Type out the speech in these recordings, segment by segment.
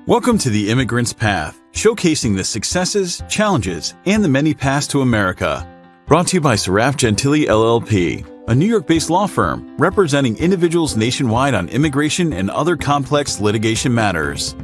Welcome to the Immigrant's Path, showcasing the successes, challenges, and the many paths to America. Brought to you by Sarraf Gentile LLP, a New York-based law firm representing individuals nationwide on immigration and other complex litigation matters.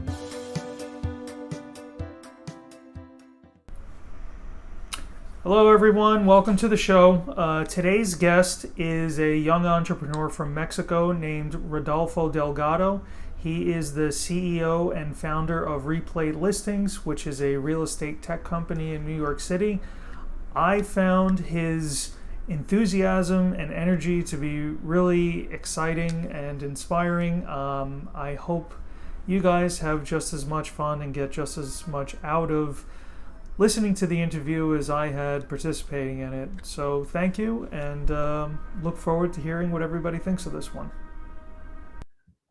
Hello everyone, welcome to the show. Today's guest is a young entrepreneur from Mexico named Rodolfo Delgado. He is the CEO and founder of Replay Listings, which is a real estate tech company in New York City. I found his enthusiasm and energy to be really exciting and inspiring. I hope you guys have just as much fun and get just as much out of listening to the interview as I had participating in it. So thank you, and look forward to hearing what everybody thinks of this one.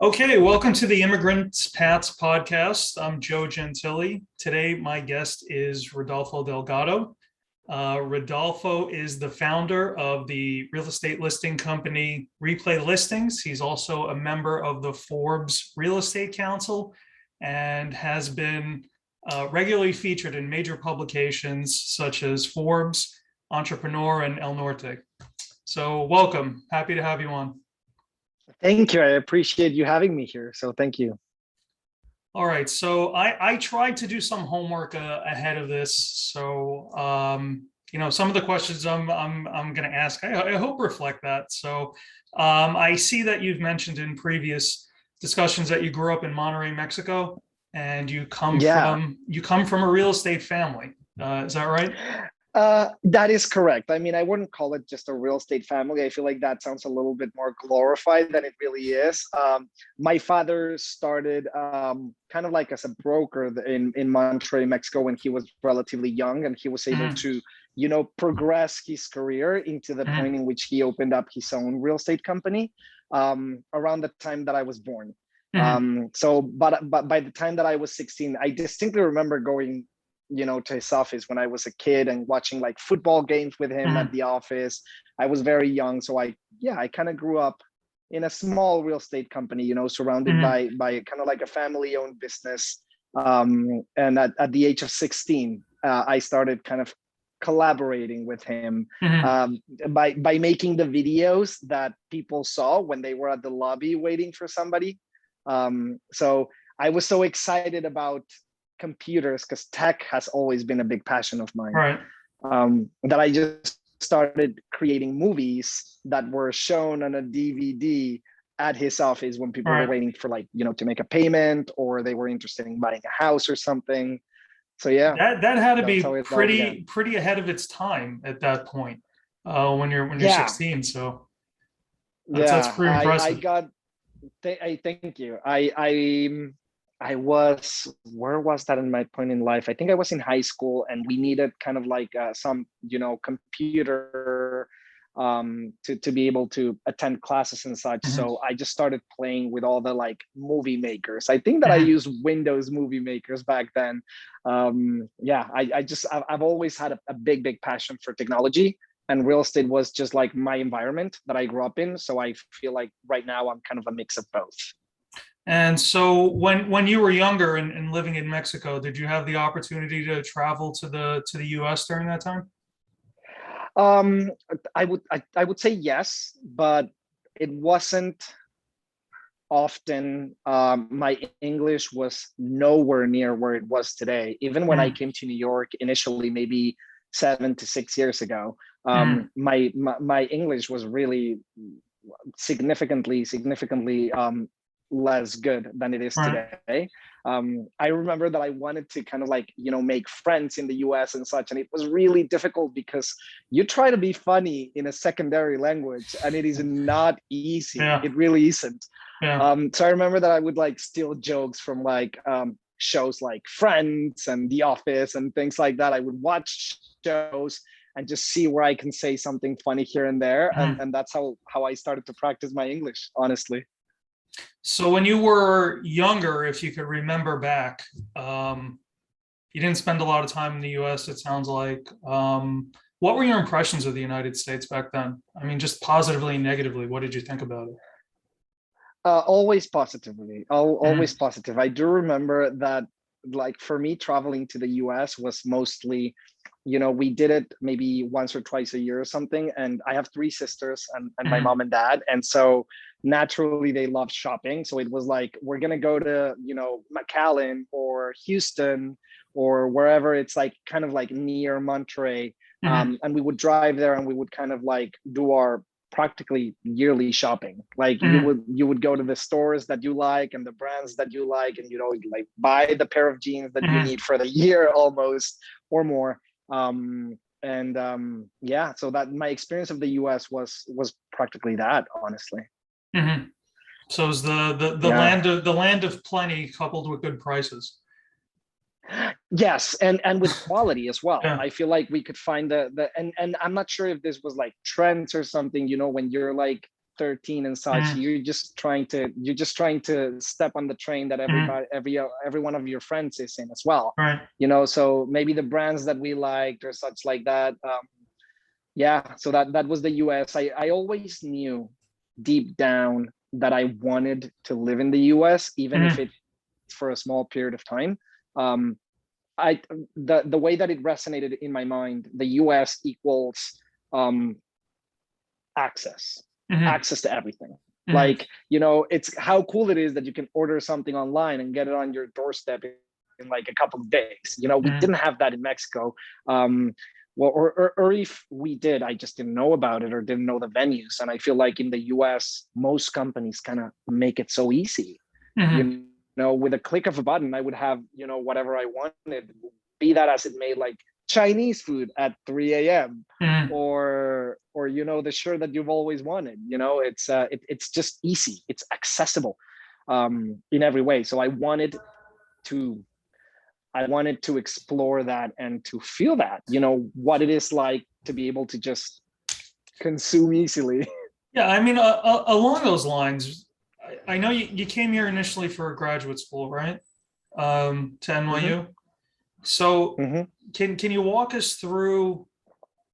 Okay, welcome to the Immigrants Paths podcast. I'm Joe Gentile. Today, my guest is Rodolfo Delgado. Rodolfo is the founder of the real estate listing company Replay Listings. He's also a member of the Forbes Real Estate Council and has been regularly featured in major publications such as Forbes, Entrepreneur, and El Norte. So welcome. Happy to have you on. Thank you. I appreciate you having me here. So thank you. All right. So I tried to do some homework ahead of this. So, some of the questions I'm going to ask, I hope reflect that. So I see that you've mentioned in previous discussions that you grew up in Monterrey, Mexico, and you come from a real estate family. Is that right? That is correct. I mean, I wouldn't call it just a real estate family. I feel like that sounds a little bit more glorified than it really is. My father started kind of like as a broker in Monterrey, Mexico, when he was relatively young, and he was able to, progress his career into the point in which he opened up his own real estate company around the time that I was born. But by the time that I was 16, I distinctly remember going to his office when I was a kid and watching like football games with him at the office. I was very young. So I kind of grew up in a small real estate company, surrounded by kind of like a family owned business. And at the age of 16, I started kind of collaborating with him by making the videos that people saw when they were at the lobby waiting for somebody. So I was so excited about computers, because tech has always been a big passion of mine, Right. That I just started creating movies that were shown on a DVD at his office when people were waiting for to make a payment, or they were interested in buying a house or something. So that had to be pretty ahead of its time at that point when you're 16. So that's pretty impressive. Thank you. I was, where was that in my point in life? I think I was in high school, and we needed kind of like some, computer to be able to attend classes and such. So I just started playing with all the like movie makers. I think that I used Windows movie makers back then. I've always had a big passion for technology, and real estate was just like my environment that I grew up in. So I feel like right now I'm kind of a mix of both. And so when you were younger and living in Mexico, did you have the opportunity to travel to the US during that time? I would say yes, but it wasn't often. My English was nowhere near where it was today. Even when I came to New York initially, maybe 7 to 6 years ago, my English was really significantly less good than it is today. I remember that I wanted to kind of like, make friends in the US and such. And it was really difficult because you try to be funny in a secondary language and it is not easy. Yeah. It really isn't. Yeah. So I remember that I would like steal jokes from like shows like Friends and The Office and things like that. I would watch shows and just see where I can say something funny here and there. And that's how I started to practice my English, honestly. So when you were younger, if you could remember back, you didn't spend a lot of time in the US, it sounds like. What were your impressions of the United States back then? I mean, just positively and negatively, what did you think about it? Always positively. Always positive. I do remember that, like for me, traveling to the US was mostly, we did it maybe once or twice a year or something. And I have three sisters and my mom and dad. And so naturally they love shopping. So it was like, we're going to go to, McAllen or Houston or wherever it's like kind of like near Monterey. And we would drive there and we would kind of like do our practically yearly shopping. Like you would go to the stores that you like and the brands that you like, and like buy the pair of jeans that you need for the year almost or more. Yeah, so that my experience of the US was practically that, honestly. So it's the land of plenty coupled with good prices. Yes, and with quality as well. Yeah. I feel like we could find and I'm not sure if this was like trends or something, when you're like 13 and such, you're just trying to step on the train that every one of your friends is in as well. Right. So maybe the brands that we liked or such like that. Yeah, so that was the US. I always knew deep down that I wanted to live in the US, even if it's for a small period of time. The way that it resonated in my mind, the US equals access to everything. Like, it's how cool it is that you can order something online and get it on your doorstep in like a couple of days. We didn't have that in Mexico. Well, or if we did, I just didn't know about it or didn't know the venues. And I feel like in the US, most companies kind of make it so easy. With a click of a button, I would have, whatever I wanted, be that as it may, like Chinese food at 3 a.m. or the shirt that you've always wanted. It's just easy. It's accessible in every way. So I wanted to explore that and to feel that, what it is like to be able to just consume easily. Yeah, I mean, along those lines, I know you came here initially for graduate school, right? To NYU. So can you walk us through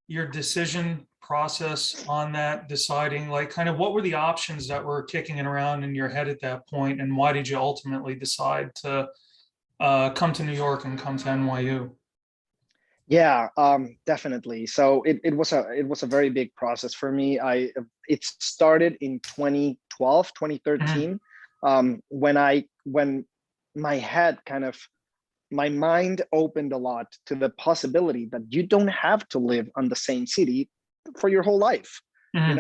your decision process on that, deciding like kind of what were the options that were kicking around in your head at that point, and why did you ultimately decide to come to New York and come to NYU? Yeah, definitely. So it was a very big process for me. It started in 2012, 2013, when my mind opened a lot to the possibility that you don't have to live on the same city for your whole life. And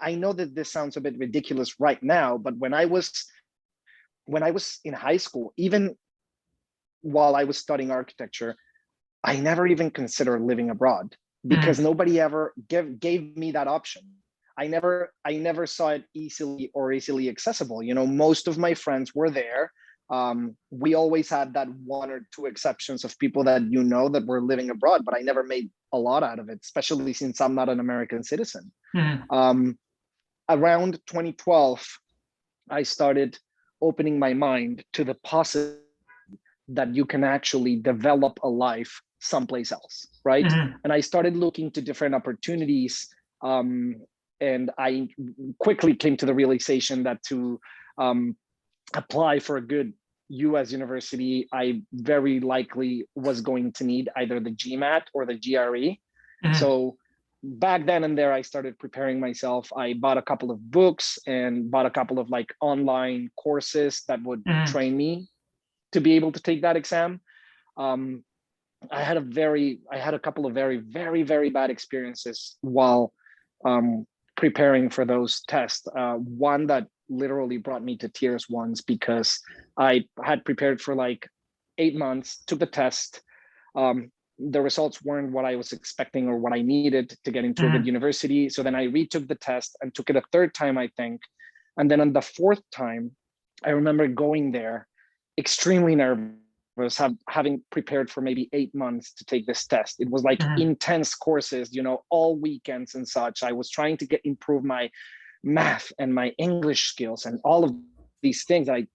I know that this sounds a bit ridiculous right now, but when I was in high school, even while I was studying architecture, I never even considered living abroad because nobody ever gave me that option. I never saw it easily accessible. Most of my friends were there. We always had that one or two exceptions of people that that were living abroad, but I never made a lot out of it, especially since I'm not an American citizen. Around 2012, I started opening my mind to the possibility that you can actually develop a life someplace else, right? And I started looking to different opportunities, and I quickly came to the realization that to apply for a good US university, I very likely was going to need either the GMAT or the GRE. So back then and there, I started preparing myself. I bought a couple of books and bought a couple of like online courses that would train me to be able to take that exam. I had a couple of very, very, very bad experiences while preparing for those tests. One that literally brought me to tears once, because I had prepared for like 8 months, took the test. The results weren't what I was expecting or what I needed to get into a good university. So then I retook the test and took it a third time, I think. And then on the fourth time, I remember going there extremely nervous, having prepared for maybe 8 months to take this test. It was like intense courses, all weekends and such. I was trying to improve my math and my English skills and all of these things that I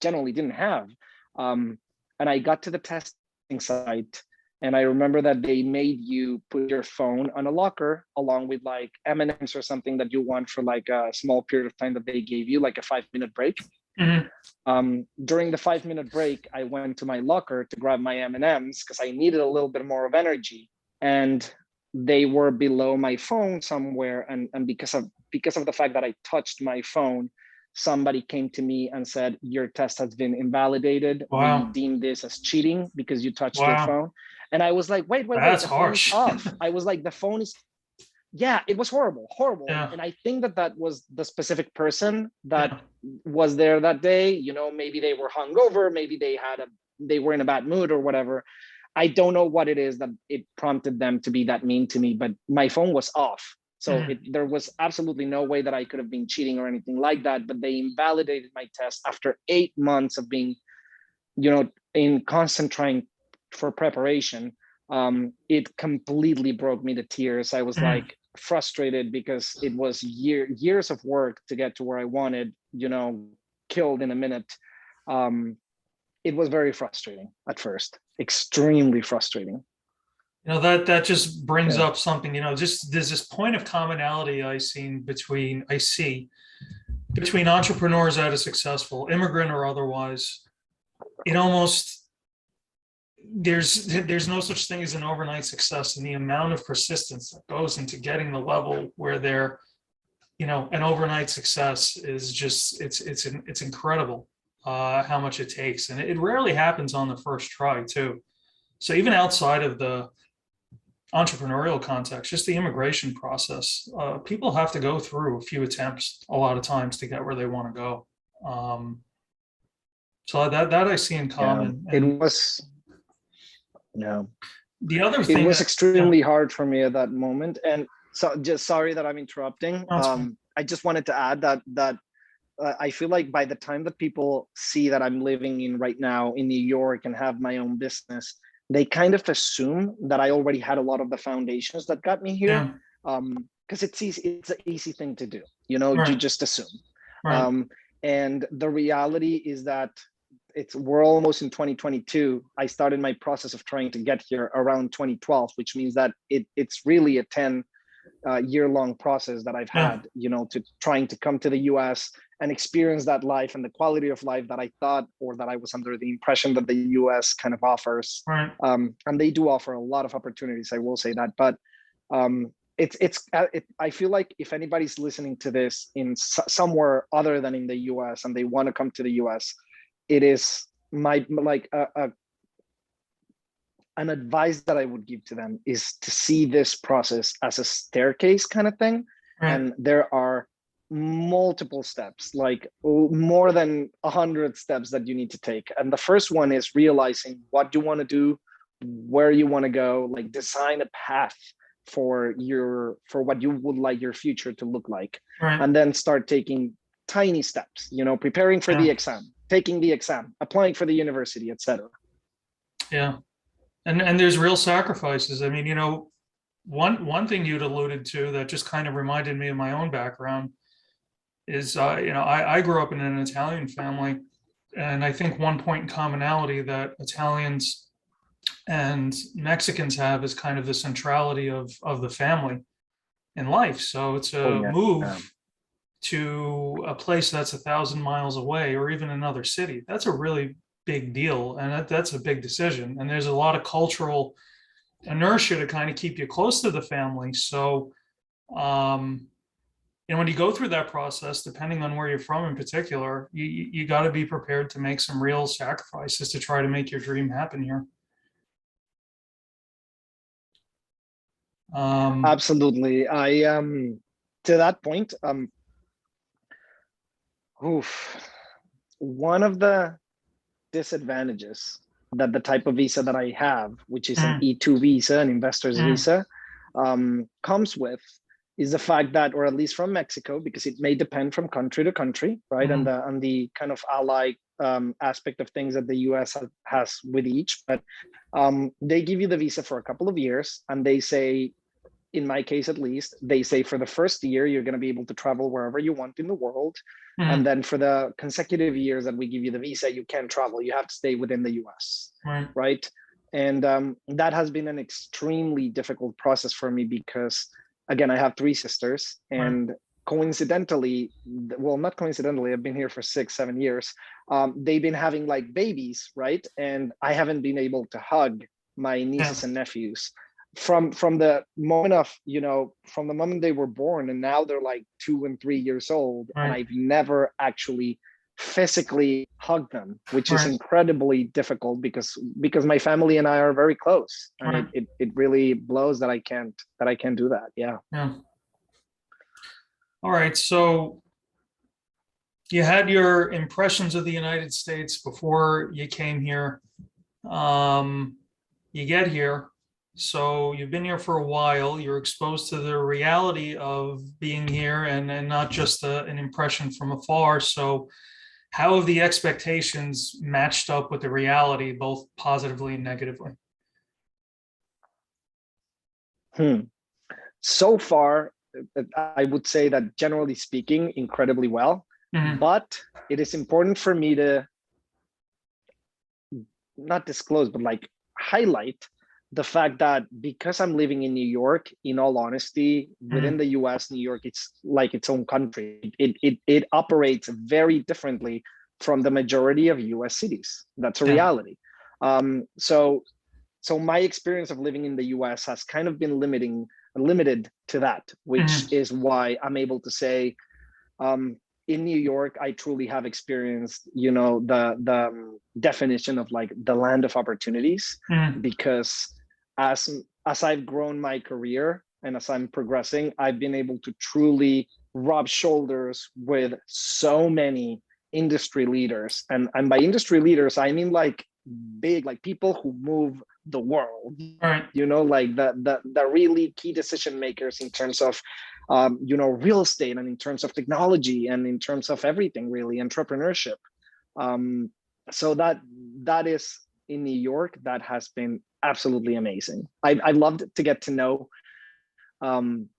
generally didn't have. And I got to the testing site And I remember that they made you put your phone on a locker along with like M&Ms or something that you want for like a small period of time that they gave you, like a 5-minute break. During the 5-minute break, I went to my locker to grab my M&Ms because I needed a little bit more of energy. And they were below my phone somewhere. And because of the fact that I touched my phone, somebody came to me and said, your test has been invalidated. Wow. We deem this as cheating because you touched your Wow. phone. And I was like, wait, That's the phone is harsh. off. I was like, the phone is, yeah, it was horrible. Yeah. And I think that was the specific person that was there that day. You know, maybe they were hungover, maybe they were in a bad mood or whatever. I don't know what it is that it prompted them to be that mean to me, but my phone was off. So there was absolutely no way that I could have been cheating or anything like that, but they invalidated my test after 8 months of being, you know, in constant trying for preparation. It completely broke me to tears. I was like frustrated because it was years of work to get to where I wanted, you know, killed in a minute. It was very frustrating at first, extremely frustrating. You know, that just brings up something, you know, just there's this point of commonality I see between entrepreneurs that are successful, immigrant or otherwise. It almost, there's no such thing as an overnight success, and the amount of persistence that goes into getting the level where they're, you know, an overnight success is just, it's incredible how much it takes. And it rarely happens on the first try too. So even outside of the entrepreneurial context, just the immigration process, people have to go through a few attempts a lot of times to get where they want to go. So that I see in common. Yeah, it was, no. The other thing, it was extremely hard for me at that moment. And so, just sorry that I'm interrupting. I just wanted to add that I feel like by the time that people see that I'm living in right now in New York and have my own business, they kind of assume that I already had a lot of the foundations that got me here. Because it's easy, it's an easy thing to do, you know, you just assume. And the reality is that we're almost in 2022. I started my process of trying to get here around 2012, which means that it's really a 10-year-long process that I've had, you know, to trying to come to the US and experience that life and the quality of life that I thought, or that I was under the impression that the US kind of offers. And they do offer a lot of opportunities, I will say that. But I feel like if anybody's listening to this in somewhere other than in the US and they want to come to the US, it is an advice that I would give to them is to see this process as a staircase kind of thing. And there are multiple steps, like more than 100 steps that you need to take. And the first one is realizing what you want to do, where you want to go, like design a path for what you would like your future to look like. And then start taking tiny steps, you know, preparing for the exam, taking the exam, applying for the university, etc. Yeah. And there's real sacrifices. I mean, you know, one thing you'd alluded to that just kind of reminded me of my own background is, you know, I grew up in an Italian family, and I think one point in commonality that Italians and Mexicans have is kind of the centrality of the family in life. So to move to a place that's 1,000 miles away, or even another city, that's a really big deal, and that's a big decision. And there's a lot of cultural inertia to kind of keep you close to the family. So, and when you go through that process, depending on where you're from in particular, you got to be prepared to make some real sacrifices to try to make your dream happen here. Absolutely. I to that point, one of the disadvantages that the type of visa that I have, which is an E2 visa, an investor's visa, comes with, is the fact that, or at least from Mexico, because it may depend from country to country, right? And the kind of ally aspect of things that the US has with each, but they give you the visa for a couple of years, and they say, in my case at least, they say for the first year, you're going to be able to travel wherever you want in the world. And then for the consecutive years that we give you the visa, you can't travel. You have to stay within the US, right? And that has been an extremely difficult process for me because, again, I have three sisters, and coincidentally, well, not coincidentally, I've been here for 6-7 years. They've been having like babies, right? And I haven't been able to hug my nieces and nephews from the moment of, from the moment they were born, and now they're like 2 and 3 years old, and I've never actually physically hug them, which is incredibly difficult because my family and I are very close, and it really blows that I can't do that. Yeah. All right, so you had your impressions of the United States before you came here. You get here, so you've been here for a while. You're exposed to the reality of being here, and not just an impression from afar. So how have the expectations matched up with the reality, both positively and negatively? So far, I would say that generally speaking, incredibly well. But it is important for me to not disclose, but like highlight the fact that because I'm living in New York, in all honesty, within the US, New York, it's like its own country. It operates very differently from the majority of US cities. That's a reality. So my experience of living in the US has kind of been limited to that, which is why I'm able to say, in New York, I truly have experienced, the definition of like the land of opportunities, because as I've grown my career and as I'm progressing, I've been able to truly rub shoulders with so many industry leaders. And by industry leaders, I mean like big, like people who move the world, like the really key decision makers in terms of real estate, and in terms of technology, and in terms of everything, really, entrepreneurship. So that is in New York. That has been absolutely amazing. I loved to get to know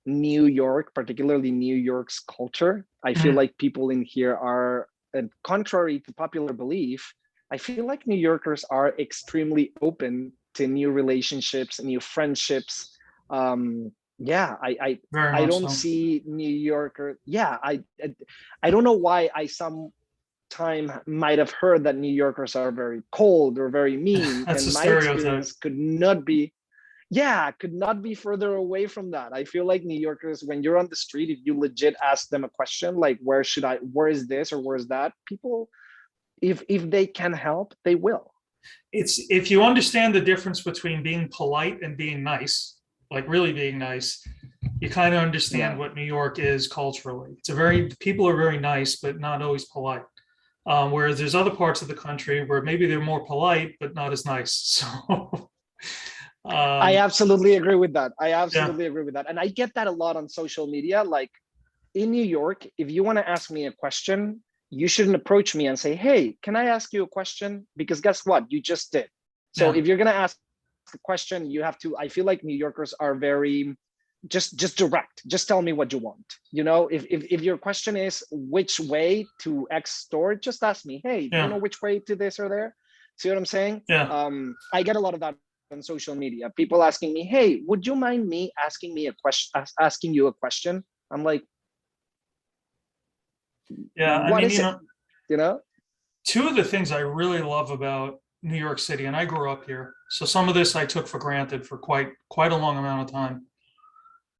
New York, particularly New York's culture. I feel like people in here are, and contrary to popular belief, I feel like New Yorkers are extremely open to new relationships, new friendships. I don't see New Yorker. I don't know why I sometime might have heard that New Yorkers are very cold or very mean. That's and my stereotype. experience could not be further away from that. I feel like New Yorkers, when you're on the street, if you legit ask them a question like, where is this or where is that? People, if they can help, they will. It's, if you understand the difference between being polite and being nice, like really being nice, you kind of understand what New York is culturally. People are very nice, but not always polite. Whereas there's other parts of the country where maybe they're more polite, but not as nice. So I absolutely agree with that. And I get that a lot on social media. Like in New York, if you want to ask me a question, you shouldn't approach me and say, hey, can I ask you a question? Because guess what? You just did. So if you're going to ask a question, you have to, I feel like New Yorkers are very just direct. Just tell me what you want. If your question is which way to X store, just ask me, hey, do you know which way to this or there? See what I'm saying? I get a lot of that on social media. People asking me, hey, would you mind me asking you a question? I'm like, what is it? Two of the things I really love about New York City, and I grew up here, so some of this I took for granted for quite a long amount of time.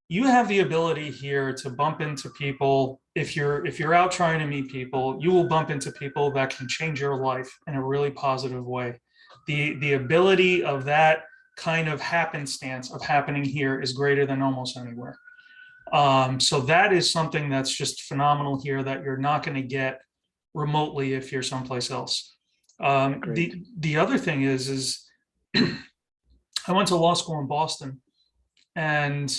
You have the ability here to bump into people. If you're out trying to meet people, you will bump into people that can change your life in a really positive way. The ability of that kind of happenstance of happening here is greater than almost anywhere. So that is something that's just phenomenal here that you're not going to get remotely if you're someplace else. The other thing is I went to law school in Boston, and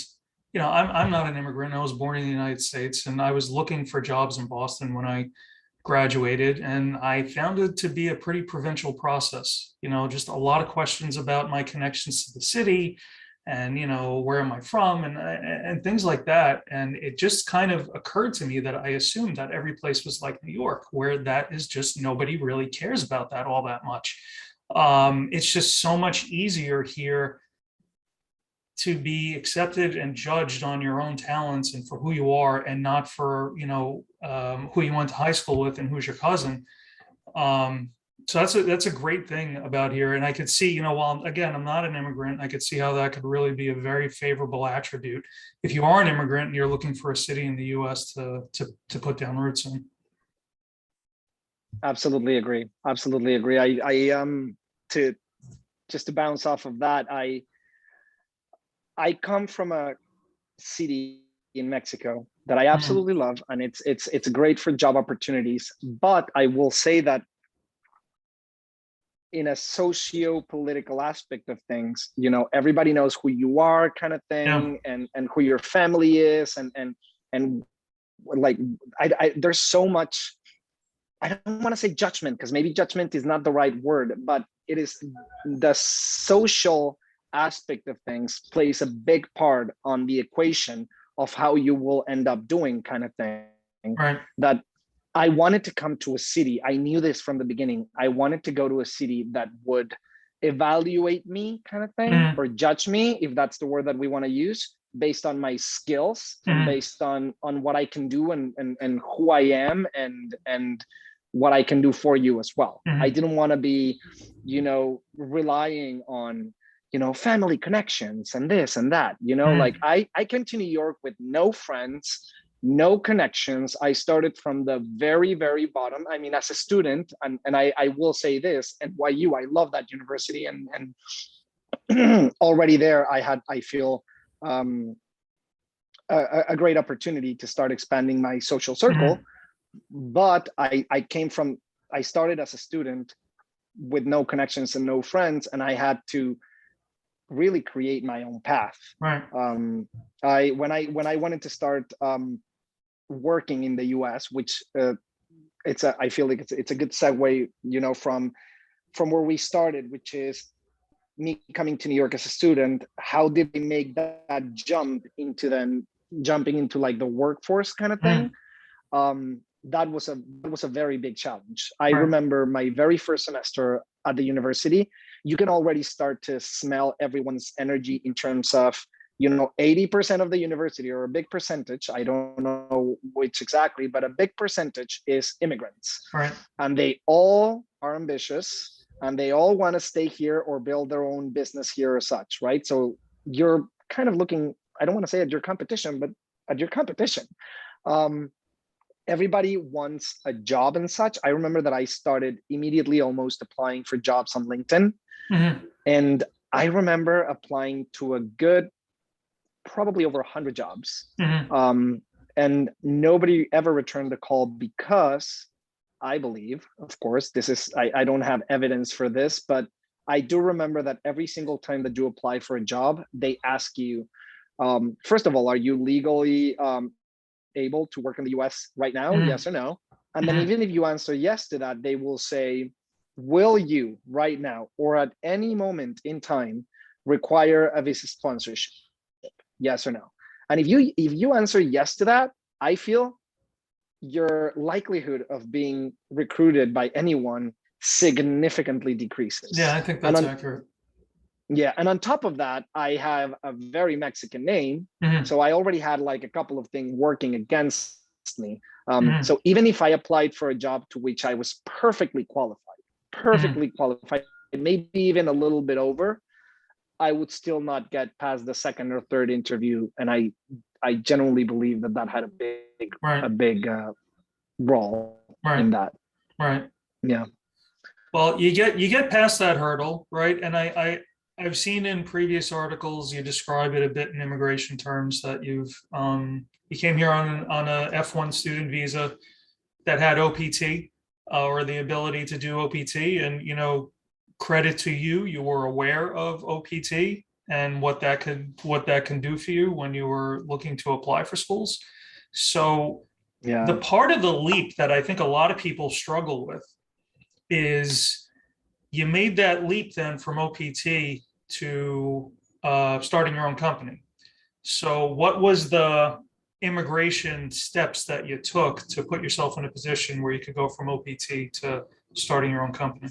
I'm not an immigrant. I was born in the United States, and I was looking for jobs in Boston when I graduated, and I found it to be a pretty provincial process. Just a lot of questions about my connections to the city, and where am I from, and things like that. And it just kind of occurred to me that I assumed that every place was like New York, where that is just, nobody really cares about that all that much. It's just so much easier here to be accepted and judged on your own talents and for who you are, and not for, who you went to high school with and who's your cousin. Um, so that's a great thing about here. And I could see, while again, I'm not an immigrant, I could see how that could really be a very favorable attribute if you are an immigrant and you're looking for a city in the US to put down roots in. Absolutely agree. Absolutely agree. To just to bounce off of that, I come from a city in Mexico that I absolutely love, and it's great for job opportunities. But I will say that in a socio-political aspect of things, everybody knows who you are, kind of thing, Yeah. and who your family is, and like there's so much. I don't want to say judgment, because maybe judgment is not the right word, but it is the social aspect of things plays a big part on the equation of how you will end up doing, kind of thing. Right. That I wanted to come to a city. I knew this from the beginning. I wanted to go to a city that would evaluate me, kind of thing, or judge me, if that's the word that we want to use, based on my skills and based on what I can do, and who I am, and what I can do for you as well. I didn't want to be, relying on, family connections and this and that, like I came to New York with no friends, no connections. I started from the very, very bottom. I mean, as a student, and I will say this, NYU, I love that university, and already there I feel a great opportunity to start expanding my social circle. But I started as a student with no connections and no friends, and I had to really create my own path. Right. When I wanted to start working in the US, which I feel like it's a good segue, from where we started, which is me coming to New York as a student. How did we make that jump into then jumping into like the workforce, kind of thing? That was a very big challenge. I remember my very first semester at the university, you can already start to smell everyone's energy in terms of, 80% of the university, or a big percentage, I don't know which exactly, but a big percentage is immigrants. Right. And they all are ambitious, and they all want to stay here or build their own business here or such, right? So you're kind of looking, I don't want to say at your competition, but at your competition. Everybody wants a job and such. I remember that I started immediately almost applying for jobs on LinkedIn. And I remember applying to a good, probably over 100 jobs. And nobody ever returned the call, because I believe, of course, this is, I don't have evidence for this, but I do remember that every single time that you apply for a job, they ask you, first of all, are you legally able to work in the US right now? Yes or no? And then even if you answer yes to that, they will say, will you right now or at any moment in time require a visa sponsorship? Yes or no? And if you answer yes to that, I feel your likelihood of being recruited by anyone significantly decreases. Yeah, I think that's accurate. Yeah, and on top of that, I have a very Mexican name, so I already had like a couple of things working against me. So even if I applied for a job to which I was perfectly qualified, maybe even a little bit over, I would still not get past the second or third interview. And I genuinely believe that had a big role in that. Right. Yeah. Well, you get past that hurdle, right? And I've seen in previous articles you describe it a bit in immigration terms that you came here on a F1 student visa that had OPT, or the ability to do OPT, and credit to you, you were aware of OPT and what that can do for you when you were looking to apply for schools. So the part of the leap that I think a lot of people struggle with is you made that leap then from OPT to starting your own company. So what was the immigration steps that you took to put yourself in a position where you could go from OPT to starting your own company?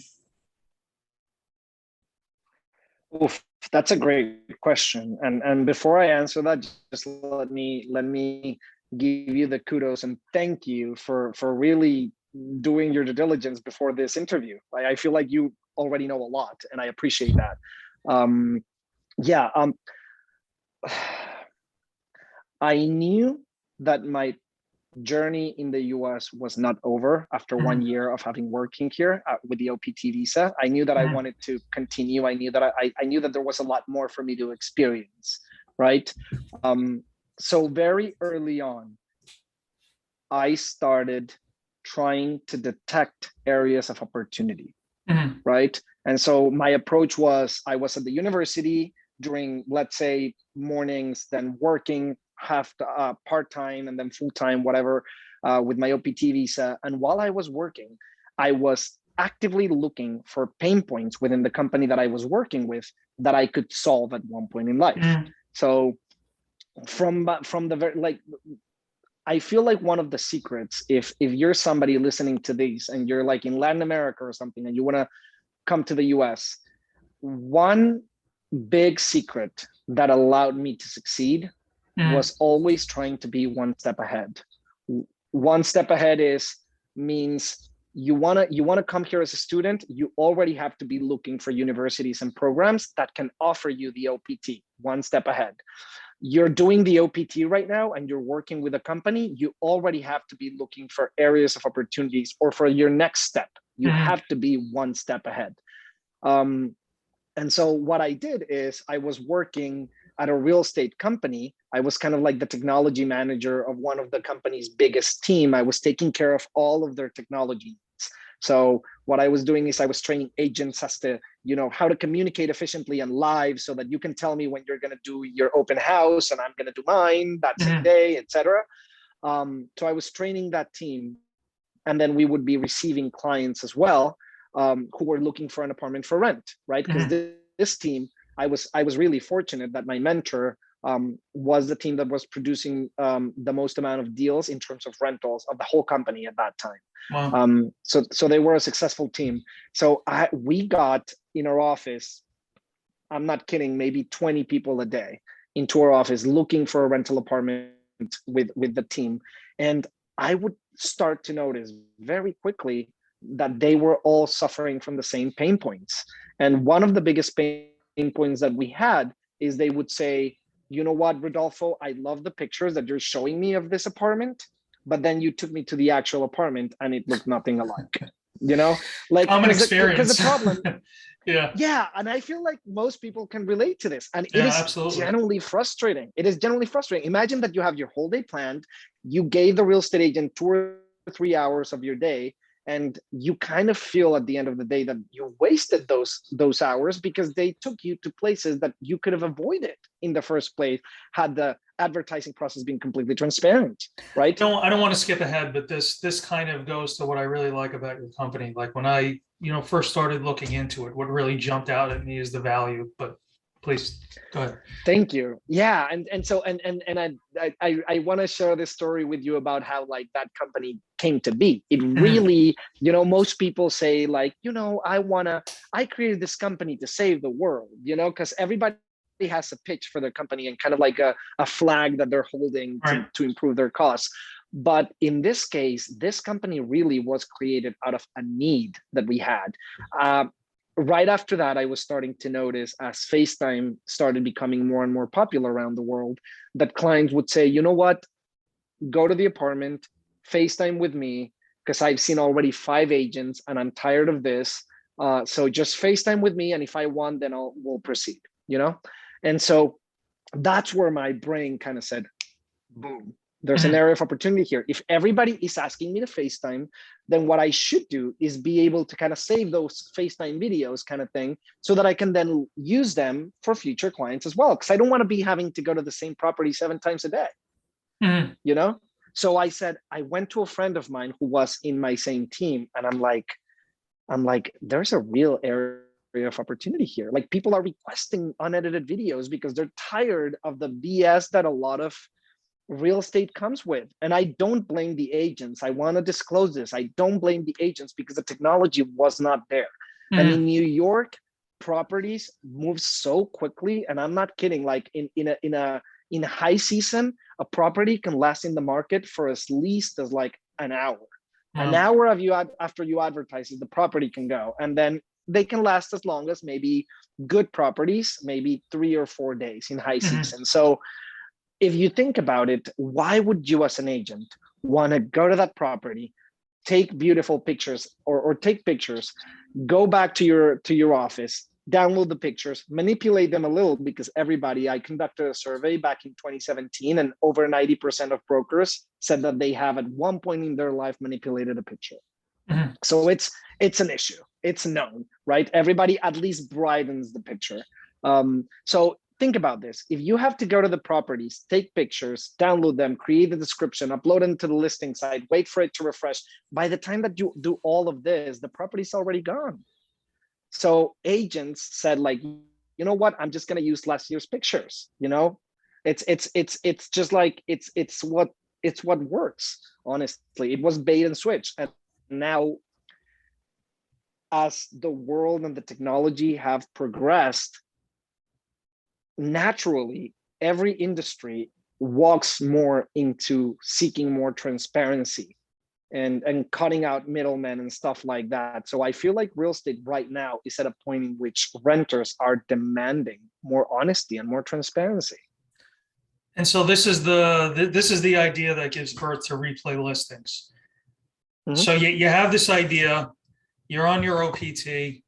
Oof, that's a great question. And before I answer that, just let me give you the kudos and thank you for really doing your due diligence before this interview. I feel like you already know a lot, and I appreciate that. Um, yeah, I knew that my journey in the US was not over after 1 year of having working here with the OPT visa. I knew that I wanted to continue. I knew that I knew that there was a lot more for me to experience, right? So very early on, I started trying to detect areas of opportunity, right? And so my approach was, I was at the university during, let's say, mornings, then working half part-time and then full-time, whatever, with my OPT visa. And while I was working, I was actively looking for pain points within the company that I was working with that I could solve at one point in life. So from the very, like, I feel like one of the secrets, if you're somebody listening to these and you're like in Latin America or something and you want to come to the US, one big secret that allowed me to succeed was always trying to be one step ahead. One step ahead means you want to come here as a student, you already have to be looking for universities and programs that can offer you the OPT, one step ahead. You're doing the OPT right now and you're working with a company, you already have to be looking for areas of opportunities, or for your next step, you have to be one step ahead. And so what I did is I was working at a real estate company. I was kind of like the technology manager of one of the company's biggest team. I was taking care of all of their technology needs. So what I was doing is I was training agents as to, how to communicate efficiently and live so that you can tell me when you're going to do your open house and I'm going to do mine that same day, etc. So I was training that team, and then we would be receiving clients as well, who were looking for an apartment for rent, right? Because this team, I was really fortunate that my mentor was the team that was producing the most amount of deals in terms of rentals of the whole company at that time. Wow. So they were a successful team. So we got in our office, I'm not kidding, maybe 20 people a day into our office looking for a rental apartment with the team. And I would start to notice very quickly that they were all suffering from the same pain points. And one of the biggest pain points that we had is they would say, you know what, Rodolfo, I love the pictures that you're showing me of this apartment, but then you took me to the actual apartment and it looked nothing alike. Like common experience. Because the problem, yeah, and I feel like most people can relate to this, and it is absolutely. Generally frustrating. It is generally frustrating. Imagine that you have your whole day planned, you gave the real estate agent 2 or 3 hours of your day, and you kind of feel at the end of the day that you wasted those hours because they took you to places that you could have avoided in the first place had the advertising process been completely transparent, right? I don't want to skip ahead, but this kind of goes to what I really like about your company. Like when I first started looking into it, what really jumped out at me is the value. But please go ahead. Thank you. Yeah, and I want to share this story with you about how like that company came to be. It really, most people say like, I created this company to save the world, because everybody has a pitch for their company and kind of like a flag that they're holding to improve their costs. But in this case, this company really was created out of a need that we had. Right after that, I was starting to notice as FaceTime started becoming more and more popular around the world, that clients would say, you know what, go to the apartment, FaceTime with me, because I've seen already 5 agents and I'm tired of this. So just FaceTime with me. And if I want, then we'll proceed, And so that's where my brain kind of said, boom, there's an area of opportunity here. If everybody is asking me to FaceTime, then what I should do is be able to kind of save those FaceTime videos kind of thing so that I can then use them for future clients as well. Because I don't want to be having to go to the same property 7 times a day, So I said, I went to a friend of mine who was in my same team. And I'm like, there's a real area of opportunity here. Like people are requesting unedited videos because they're tired of the BS that a lot of real estate comes with. And I don't blame the agents. I want to disclose this. I don't blame the agents because the technology was not there. And in New York, properties move so quickly, and I'm not kidding. Like in a high season, a property can last in the market for as least as like an hour. An hour of after you advertise it, the property can go, and then they can last as long as maybe good properties, maybe 3 or 4 days in high season. So if you think about it, why would you as an agent want to go to that property, take beautiful pictures or take pictures, go back to your office, download the pictures, manipulate them a little, because I conducted a survey back in 2017, and over 90% of brokers said that they have at one point in their life manipulated a picture. So it's an issue. It's known, right? Everybody at least brightens the picture. So think about this. If you have to go to the properties, take pictures, download them, create a description, upload them to the listing site, wait for it to refresh, by the time that you do all of this, the property's already gone. So agents said, like, you know what? I'm just going to use last year's pictures. You know, it's just like it's what works. Honestly, it was bait and switch, and now, as the world and the technology have progressed, naturally, every industry walks more into seeking more transparency and cutting out middlemen and stuff like that. So I feel like real estate right now is at a point in which renters are demanding more honesty and more transparency. And so this is the idea that gives birth to replay listings. So you have this idea, you're on your OPT.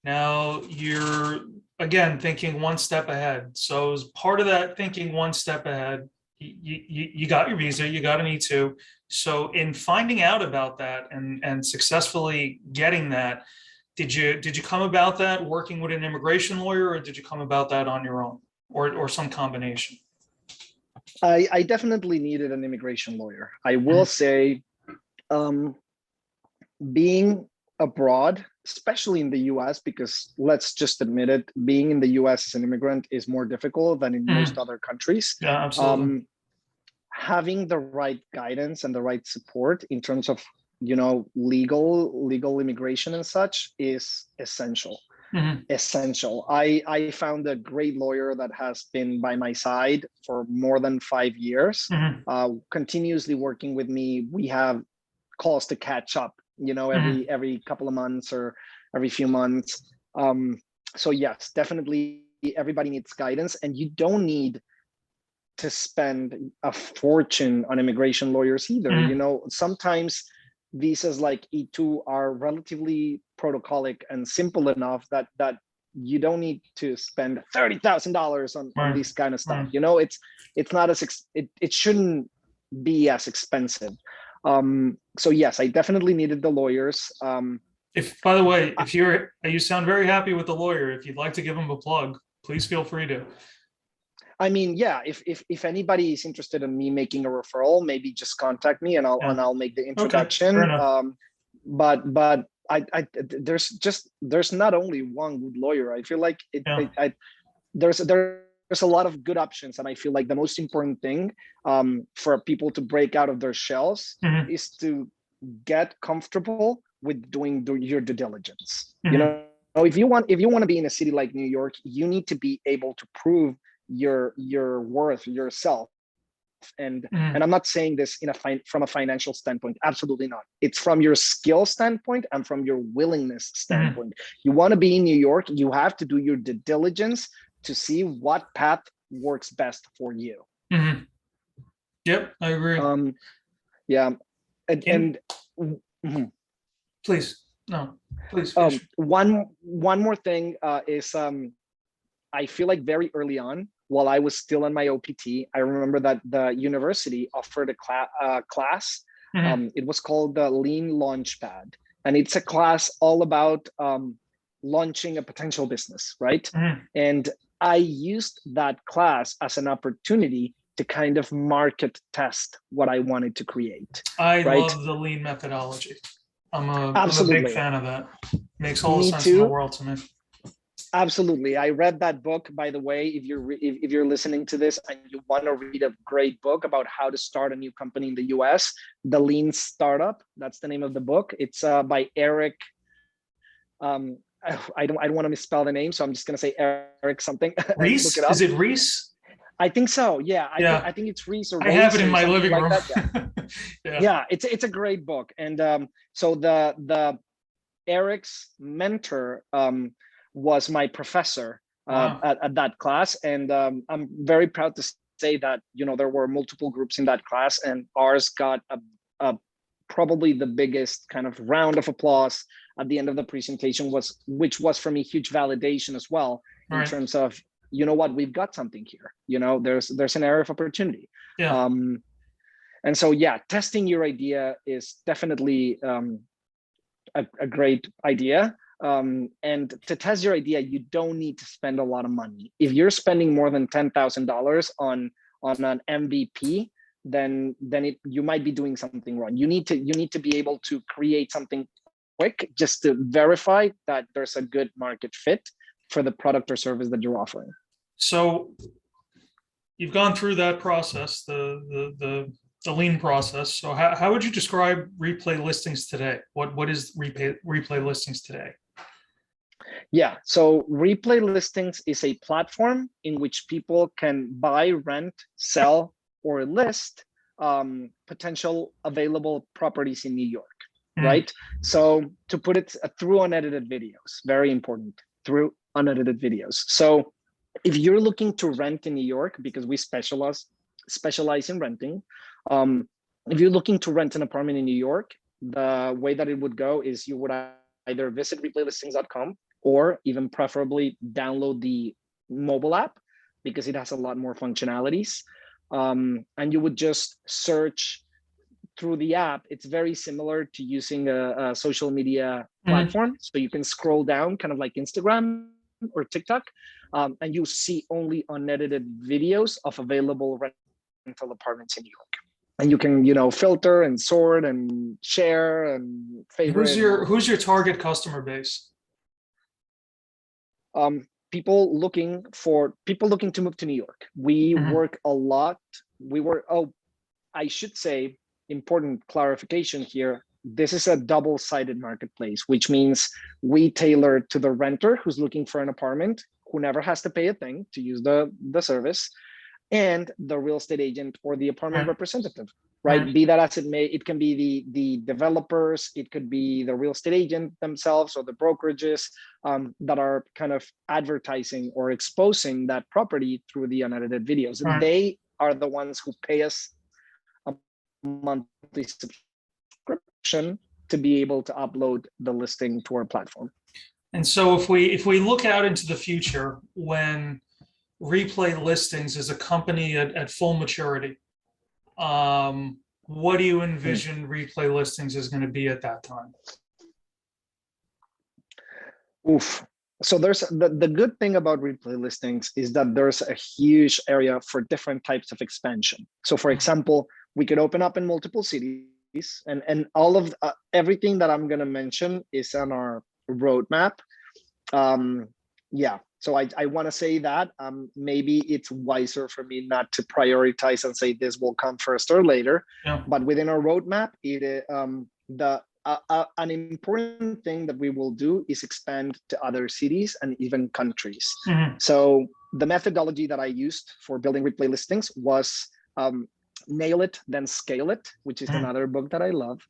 Now you're, again, thinking one step ahead. So as part of that thinking one step ahead, you got your visa, you got an E2. So in finding out about that and successfully getting that, did you come about that working with an immigration lawyer, or did you come about that on your own, or some combination? I definitely needed an immigration lawyer. I will say, being abroad, especially in the US, because let's just admit it, being in the US as an immigrant is more difficult than in most other countries. Yeah, absolutely. Having the right guidance and the right support in terms of, you know, legal immigration and such is essential. Essential. I found a great lawyer that has been by my side for more than 5 years, continuously working with me. We have calls to catch up, you know, every couple of months or every few months. So yes, definitely everybody needs guidance, and you don't need to spend a fortune on immigration lawyers either. You know, sometimes visas like E2 are relatively protocolic and simple enough that you don't need to spend $30,000 on this kind of stuff. You know, it's not as it shouldn't be as expensive. So yes, I definitely needed the lawyers. If, by the way, if you sound very happy with the lawyer, if you'd like to give him a plug, please feel free to. I mean, yeah, if anybody is interested in me making a referral, maybe just contact me and I'll make the introduction. Okay, but there's not only one good lawyer. I feel like there's a lot of good options, and I feel like the most important thing for people to break out of their shells is to get comfortable with doing your due diligence. You know, if you want to be in a city like New York, you need to be able to prove your worth yourself. And I'm not saying this from a financial standpoint. Absolutely not. It's from your skill standpoint and from your willingness standpoint. You want to be in New York, you have to do your due diligence to see what path works best for you. Yep, I agree. Yeah, please finish. One more thing is I feel like very early on, while I was still in my OPT, I remember that the university offered a class. It was called the Lean Launchpad, and it's a class all about launching a potential business, right? And I used that class as an opportunity to kind of market test what I wanted to create. I love the Lean methodology. I'm a big fan of that. Makes all the sense in the world to me. Absolutely. I read that book, by the way. If you're listening to this and you want to read a great book about how to start a new company in the US, The Lean Startup, that's the name of the book. It's by Eric. I don't want to misspell the name, so I'm just gonna say Eric something. Look Reese? it up. Is it Reese? I think so. Yeah, Yeah, I think it's Reese or I have Race it in or my something living like room. that. Yeah, Yeah. yeah. It's a great book, and so the Eric's mentor was my professor Wow. at that class, and I'm very proud to say that there were multiple groups in that class, and ours got a probably the biggest kind of round of applause at the end of the presentation, which was for me huge validation as well All in right. terms of what, we've got something here. There's an area of opportunity. Yeah. And so yeah, testing your idea is definitely a great idea. And to test your idea, you don't need to spend a lot of money. If you're spending more than $10,000 on an MVP, then you might be doing something wrong. You need to be able to create something quick just to verify that there's a good market fit for the product or service that you're offering. So you've gone through that process, the lean process. So how would you describe replay listings today? What is replay listings today? Yeah, so replay listings is a platform in which people can buy, rent, sell, or list potential available properties in New York, right? So to put it through unedited videos, very important, through unedited videos. So if you're looking to rent in New York, because we specialize in renting, if you're looking to rent an apartment in New York, the way that it would go is you would either visit replaylistings.com or even preferably download the mobile app because it has a lot more functionalities. And you would just search through the app. It's very similar to using a social media platform. So you can scroll down kind of like Instagram or TikTok, and you see only unedited videos of available rental apartments in New York. And you can, filter and sort and share and favorite. Who's your target customer base? People looking to move to New York. We work a lot. I should say, important clarification here. This is a double-sided marketplace, which means we tailor to the renter who's looking for an apartment, who never has to pay a thing to use the service, and the real estate agent or the apartment representative, right? Be that as it may, it can be the developers, it could be the real estate agent themselves or the brokerages that are kind of advertising or exposing that property through the unedited videos. And they are the ones who pay us a monthly subscription to be able to upload the listing to our platform. And so if we look out into the future, when replay listings is a company at full maturity, what do you envision replay listings is going to be at that time? Oof. So there's the good thing about replay listings is that there's a huge area for different types of expansion. So for example, we could open up in multiple cities, and all of everything that I'm going to mention is on our roadmap. Yeah. So I want to say that maybe it's wiser for me not to prioritize and say this will come first or later. Yeah. But within our roadmap, an important thing that we will do is expand to other cities and even countries. So the methodology that I used for building replay listings was nail it, then scale it, which is another book that I love.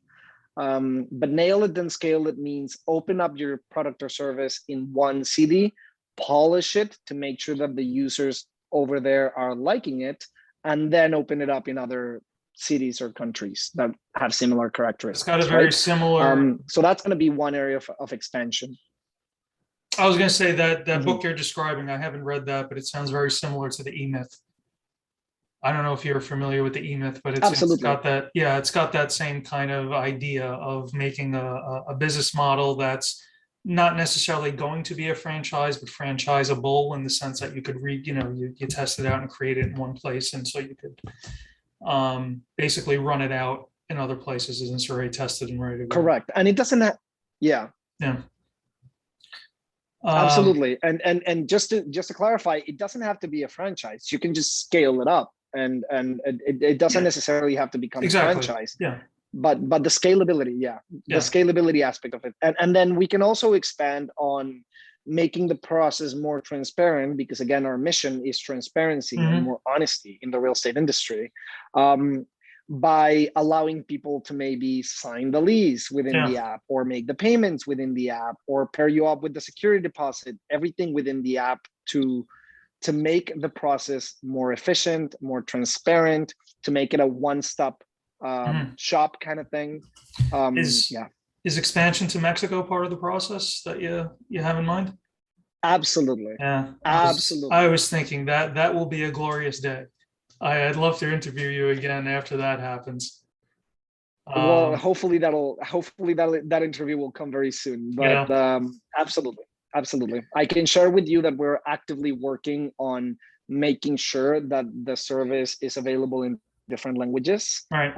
But nail it, then scale it means open up your product or service in one city, polish it to make sure that the users over there are liking it, and then open it up in other cities or countries that have similar characteristics. It's got a very similar. So that's going to be one area of expansion. I was going to say that book you're describing, I haven't read that, but it sounds very similar to the E-Myth. I don't know if you're familiar with the E-Myth, but it's got that. Yeah, it's got that same kind of idea of making a business model that's not necessarily going to be a franchise, but franchisable in the sense that you could you test it out and create it in one place, and so you could basically run it out in other places as it's already tested and ready to go. Correct, and it doesn't have, yeah. Absolutely, and just to clarify, it doesn't have to be a franchise. You can just scale it up, and it doesn't necessarily have to become a franchise. Yeah. but the scalability, the scalability aspect of it, and then we can also expand on making the process more transparent, because again, our mission is transparency and more honesty in the real estate industry, by allowing people to maybe sign the lease within the app, or make the payments within the app, or pair you up with the security deposit, everything within the app, to make the process more efficient, more transparent, to make it a one-stop shop kind of thing. Is expansion to Mexico part of the process that you have in mind? Absolutely. Yeah, absolutely. I was thinking that will be a glorious day. I'd love to interview you again after that happens. Well, hopefully that interview will come very soon. But absolutely. I can share with you that we're actively working on making sure that the service is available in different languages, right?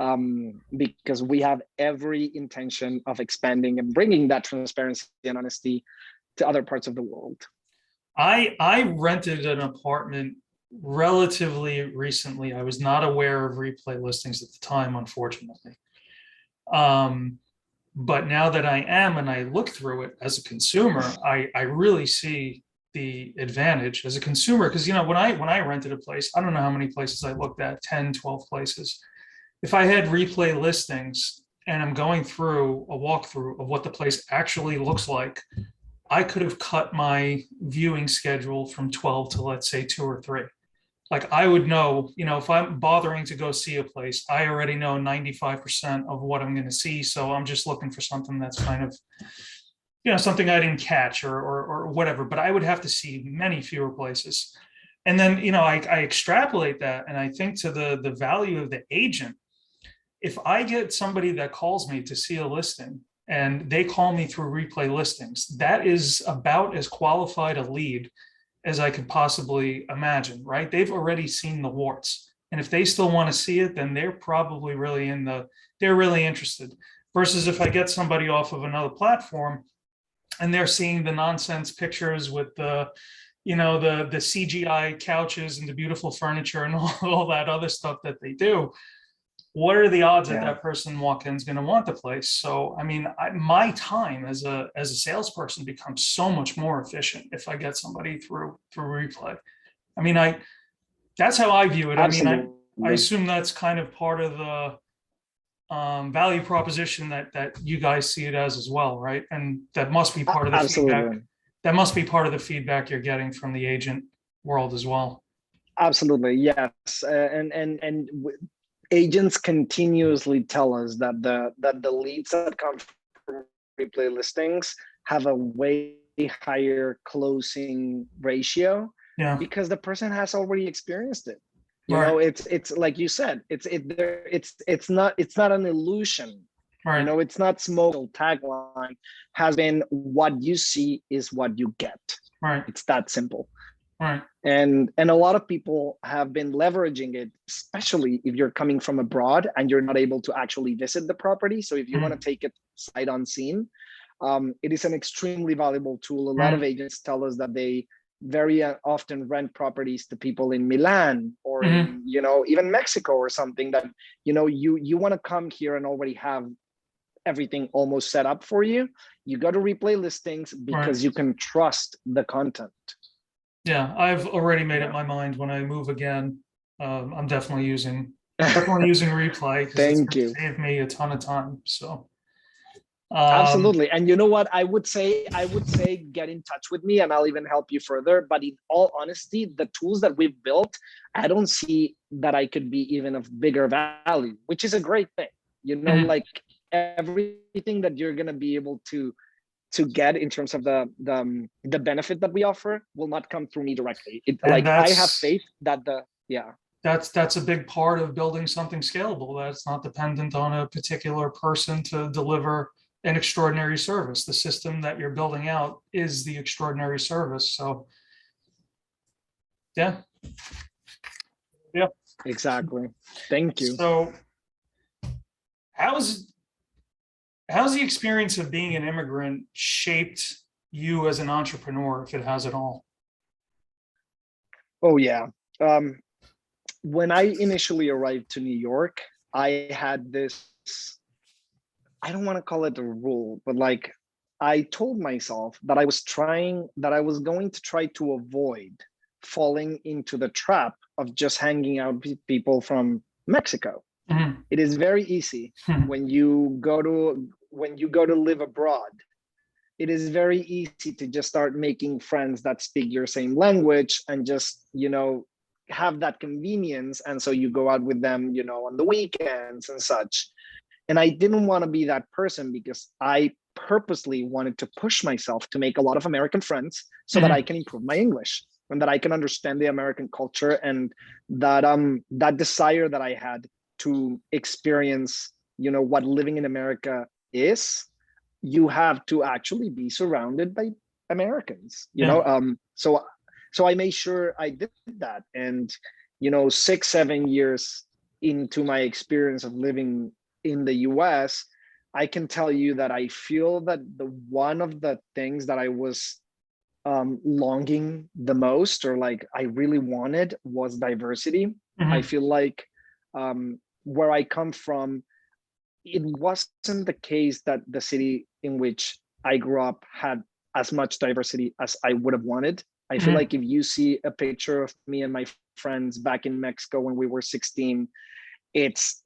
Because we have every intention of expanding and bringing that transparency and honesty to other parts of the world. I rented an apartment relatively recently. I was not aware of replay listings at the time, unfortunately. But now that I am, and I look through it as a consumer, I really see the advantage as a consumer, because when I rented a place, I don't know how many places I looked at, 10, 12 places. If I had replay listings and I'm going through a walkthrough of what the place actually looks like, I could have cut my viewing schedule from 12 to, let's say, 2 or 3. Like, I would know, if I'm bothering to go see a place, I already know 95% of what I'm going to see. So I'm just looking for something that's kind of, something I didn't catch or whatever, but I would have to see many fewer places. And then, I extrapolate that, and I think to the value of the agent. If I get somebody that calls me to see a listing and they call me through replay listings, that is about as qualified a lead as I could possibly imagine, right? They've already seen the warts. And if they still want to see it, then they're probably really they're really interested. Versus if I get somebody off of another platform and they're seeing the nonsense pictures with the CGI couches and the beautiful furniture and all that other stuff that they do, what are the odds that person walk-in is going to want the place? So, I mean, my time as a salesperson becomes so much more efficient if I get somebody through replay. I mean, that's how I view it. Absolutely. I mean, I assume that's kind of part of the value proposition that you guys see it as well, right? And that must be part of the feedback. That must be part of the feedback you're getting from the agent world as well. Absolutely, yes, and agents continuously tell us that the leads that come from replay listings have a way higher closing ratio, because the person has already experienced it. It's like you said, it's not an illusion. Right. It's not smoke. Tagline has been, what you see is what you get. Right. It's that simple. Right. And a lot of people have been leveraging it, especially if you're coming from abroad and you're not able to actually visit the property. So if you want to take it sight unseen, it is an extremely valuable tool. A lot of agents tell us that they very often rent properties to people in Milan or in, even Mexico or something, that, you want to come here and already have everything almost set up for you. You go to replay listings because you can trust the content. Yeah, I've already made up my mind when I move again. I'm definitely using replay because it's going to save me a ton of time. So absolutely. And you know what? I would say get in touch with me and I'll even help you further. But in all honesty, the tools that we've built, I don't see that I could be even of bigger value, which is a great thing. Like everything that you're going to be able to get in terms of the benefit that we offer will not come through me directly. I have faith that that's a big part of building something scalable. That's not dependent on a particular person to deliver an extraordinary service. The system that you're building out is the extraordinary service. So yeah. Exactly. Thank you. So how's the experience of being an immigrant shaped you as an entrepreneur, if it has at all? Oh, yeah. When I initially arrived to New York, I had this I don't want to call it a rule, but like I told myself that I was going to try to avoid falling into the trap of just hanging out with people from Mexico. Mhm. It is very easy Mhm. when you go to live abroad. It is very easy to just start making friends that speak your same language and just, have that convenience. And so you go out with them, on the weekends and such. And I didn't want to be that person because I purposely wanted to push myself to make a lot of American friends so that I Mhm. can improve my English and that I can understand the American culture, and that desire that I had to experience, what living in America is. You have to actually be surrounded by Americans, Yeah. so I made sure I did that. And 6 7 years into my experience of living in the US, I can tell you that I feel that the one of the things that I was longing the most, or like I really wanted, was diversity. I Mhm. feel like where I come from, it wasn't the case that the city in which I grew up had as much diversity as I would have wanted. I feel Mhm. like if you see a picture of me and my friends back in Mexico when we were 16, it's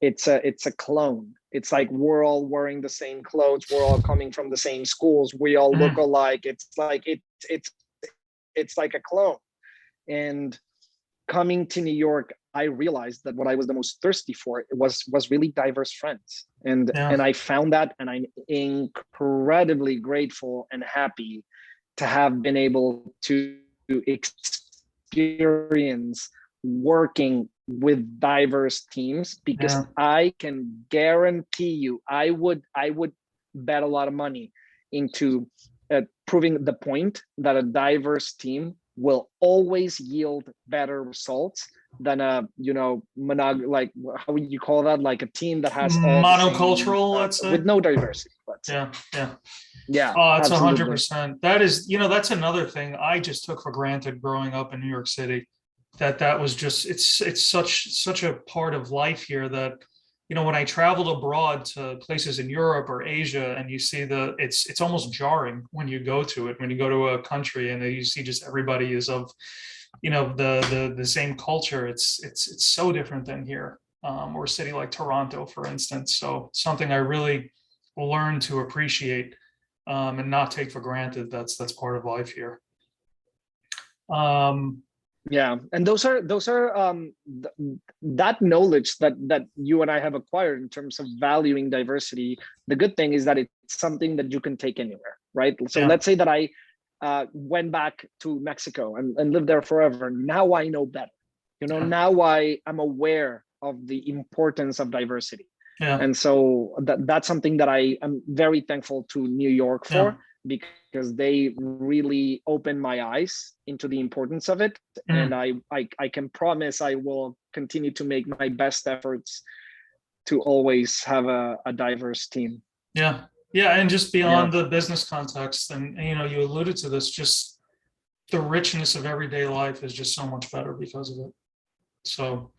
a clone. It's like we're all wearing the same clothes, we're all coming from the same schools, we all look Mhm. alike. It's like a clone. And coming to New York, I realized that what I was the most thirsty for was really diverse friends. And Yeah. I found that, and I'm incredibly grateful and happy to have been able to experience working with diverse teams, because Yeah. I can guarantee you, I would bet a lot of money into proving the point that a diverse team will always yield better results than a like, how would you call that, like a team that has all the same Monocultural, let's say. with no diversity, let's say. Yeah. Yeah. Yeah, Oh, it's absolutely. 100%. That is, that's another thing I just took for granted growing up in New York City. That was just it's such a part of life here that, when I traveled abroad to places in Europe or Asia, and you see it's almost jarring when you go to it, when you go to a country and you see just everybody is of, the same culture. It's so different than here, or a city like Toronto, for instance. So something I really learned to appreciate, and not take for granted. That's part of life here. Um, Yeah, and those are that knowledge that you and I have acquired in terms of valuing diversity. The good thing is that it's something that you can take anywhere, right? So yeah, let's say that I went back to Mexico and lived there forever. Now I know better. yeah, Now I am aware of the importance of diversity. yeah, And so that's something that I am very thankful to New York yeah. for, because they really opened my eyes into the importance of it. And Mm, I can promise I will continue to make my best efforts to always have a diverse team. yeah, yeah. And just Yeah, beyond the business context, and you alluded to this, just the richness of everyday life is just so much better because of it. So,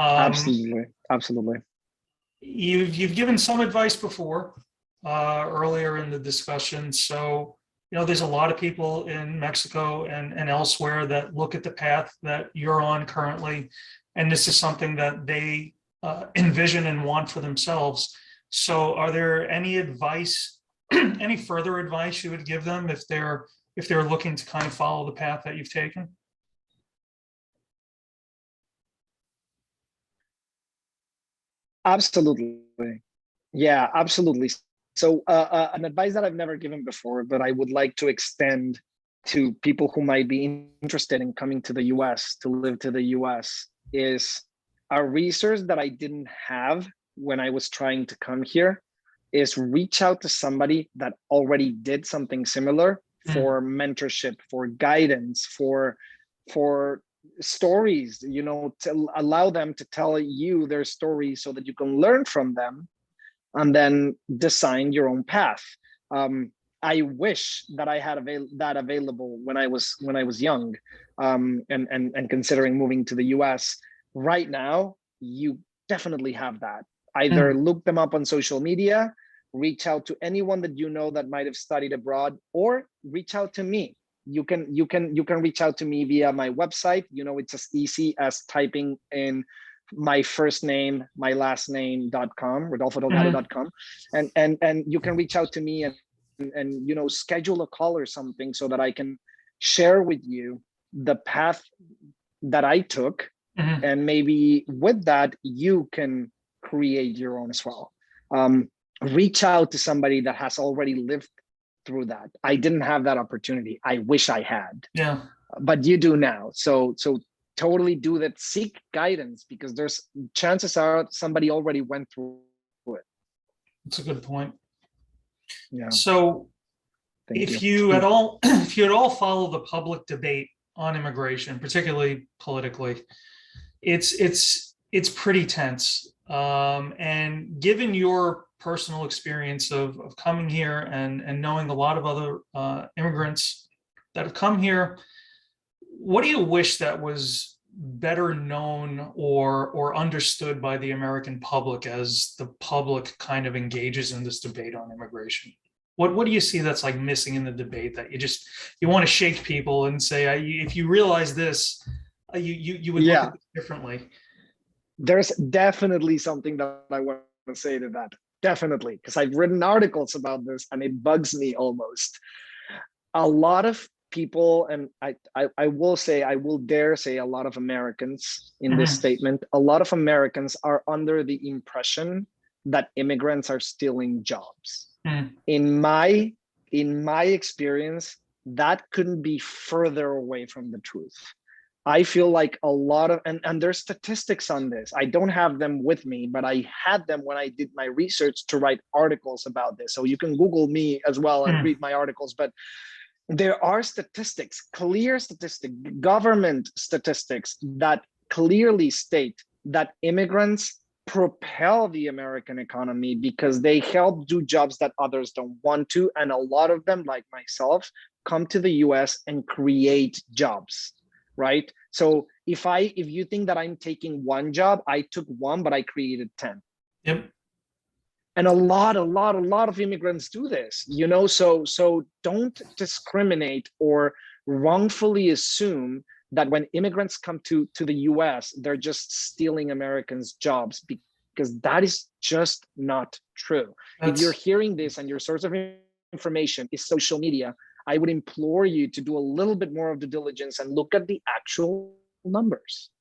um, absolutely, absolutely. you've given some advice before, earlier in the discussion. So, there's a lot of people in Mexico and elsewhere that look at the path that you're on currently, and this is something that they envision and want for themselves. So, are there any advice, any further advice you would give them if they're looking to kind of follow the path that you've taken? Absolutely. Yeah, absolutely. So, an advice that I've never given before, but I would like to extend to people who might be interested in coming to the US, to live to the US, is a resource that I didn't have when I was trying to come here, is reach out to somebody that already did something similar, Mm, for mentorship, for guidance, for stories, to allow them to tell you their stories so that you can learn from them and then design your own path. I wish that I had that available when I was young, and considering moving to the US. Right now, you definitely have that. Either look them up on social media, reach out to anyone that you know that might have studied abroad, or reach out to me. You can reach out to me via my website. It's as easy as typing in my first name, my last name.com, rodolfodelgado.com. And you can reach out to me and schedule a call or something so that I can share with you the path that I took. And maybe with that, you can create your own as well. Reach out to somebody that has already lived through that. I didn't have that opportunity. I wish I had. Yeah. But you do now. So totally do that. Seek guidance, because there's chances are somebody already went through it. That's a good point. Yeah. So Thank you at all follow the public debate on immigration, particularly politically, it's pretty tense. And given your personal experience of coming here and knowing a lot of other immigrants that have come here, what do you wish that was better known or understood by the American public as the public kind of engages in this debate on immigration? What do you see that's like missing in the debate that you want to shake people and say, if you realize this, you would look at it differently? There's definitely something that I want to say to that. Definitely, because I've written articles about this and it bugs me almost. A lot of people, and I will dare say a lot of Americans in this statement, a lot of Americans are under the impression that immigrants are stealing jobs. In my experience, that couldn't be further away from the truth. I feel like a lot of, and there's statistics on this. I don't have them with me, but I had them when I did my research to write articles about this. So you can Google me as well and read my articles, but there are statistics, clear statistics, government statistics that clearly state that immigrants propel the American economy because they help do jobs that others don't want to. And a lot of them, like myself, come to the US and create jobs, right? So if you think that I'm taking one job, I took one, but I created 10. Yep. And a lot of immigrants do this, so don't discriminate or wrongfully assume that when immigrants come to the US, they're just stealing Americans' jobs, because that is just not true. If you're hearing this and your source of information is social media, I would implore you to do a little bit more of the diligence and look at the actual numbers.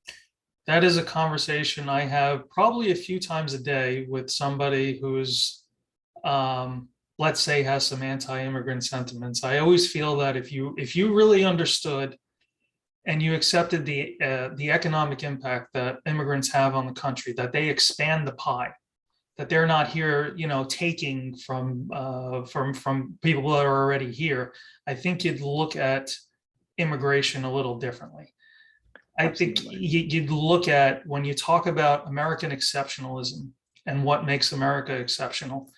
That is a conversation I have probably a few times a day with somebody who's, let's say, has some anti-immigrant sentiments. I always feel that if you really understood and you accepted the economic impact that immigrants have on the country, that they expand the pie, that they're not here, taking from people that are already here, I think you'd look at immigration a little differently. I think you'd look at, when you talk about American exceptionalism and what makes America exceptional,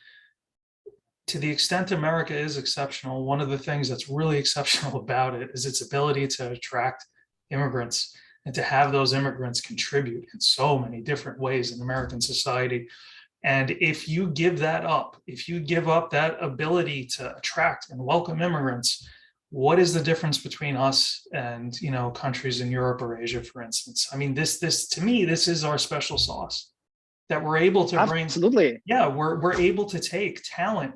to the extent America is exceptional, one of the things that's really exceptional about it is its ability to attract immigrants and to have those immigrants contribute in so many different ways in American society. And if you give that up, if you give up that ability to attract and welcome immigrants, what is the difference between us and, countries in Europe or Asia, for instance? I mean, this to me, this is our special sauce that we're able to bring. Absolutely. Yeah, we're able to take talent